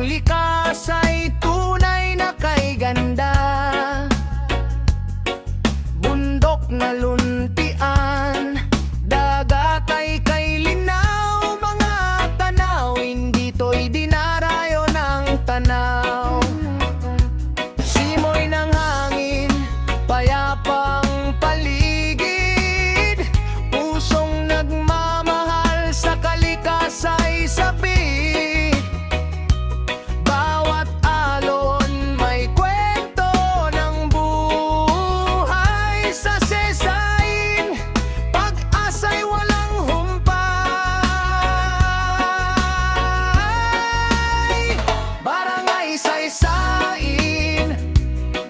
Ang likas ay tunay na kay ganda, bundok na luntian, dagat ay kay linaw, mga tanawin dito'y dinarayo ng tanaw. Simoy ng hangin, payapang paligid, pusong nagmamahal sa kalikas ay sabik. Bawat alon may kwento ng buhay sa sesain, pag-asa'y walang humpay. Barangay Saysayin,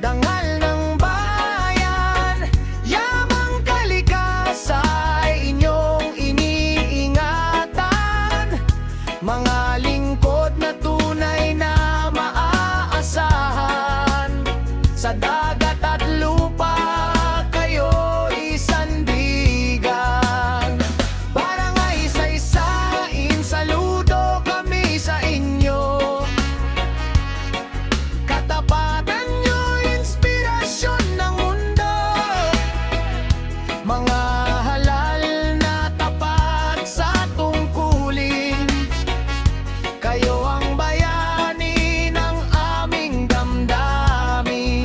dangal ng bayan, yamang kalikasay inyong iniingatan. Mga lingkod na tunay na maaasahan, sa dagat at lupa kayo'y sandigan. Barangay Saysayin, saludo kami sa inyo. Katapatan nyo, inspirasyon ng mundo. Mga halal na tapat sa tungkulin, kayo ang bayani ng aming damdamin.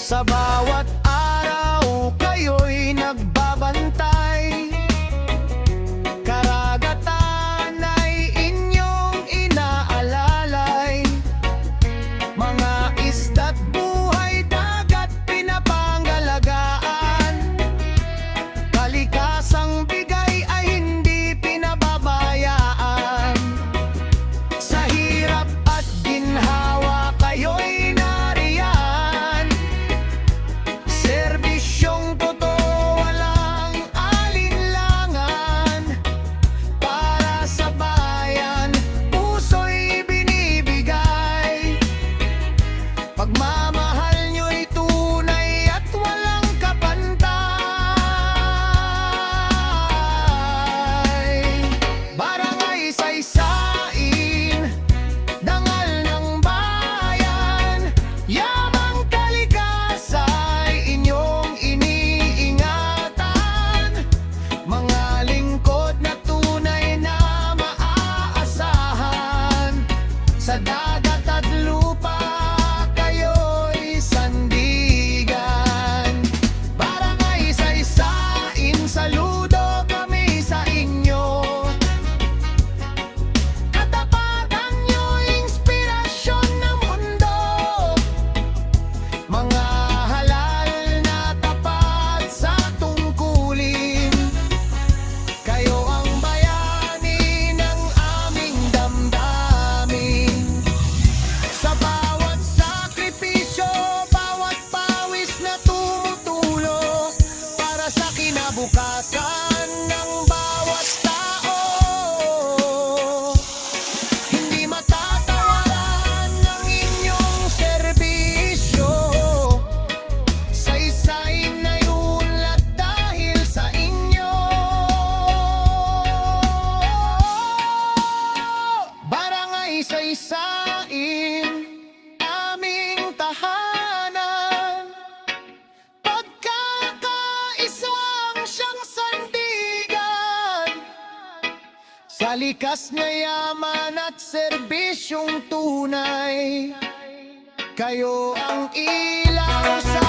Sa bawat araw kayo'y nagbabantay, karagatan ay inyong inaalalay. Mga isda't buhay dagat pinapangalagaan, kalikasang bigay ay hindi pinababayaan. Sa hirap at ginhawa kayo'y nariyan, serbisyong totoo walang alinlangan. Para sa bayan, puso'y binibigay, pagmamahal nyo'y tunay at walang kapantay. Barangay Saysayin, dangal ng bayan, yamang kalikasay inyong iniingatan. Mga lingkod na tunay na maaasahan, sa dagat at lupa kayo'y sandigan. Barangay Saysayin, saludo kami sa inyo. Katapatan nyo, inspirasyon ng mundo. Mga halal na tapat sa tungkulin, kayo ang bayani ng aming damdamin. Sa bawat sakripisyo, bawat pawis na tumutulong para sa kinabukasan ng bawat tao, hindi matatawaran ng inyong serbisyo. Saysayin ay unlad dahil sa inyo. Barangay Saysayin, aming tahanan, pagkakaisang siyang sandigan. Sa likas na yaman at serbisyong tunay, kayo ang ilaw sa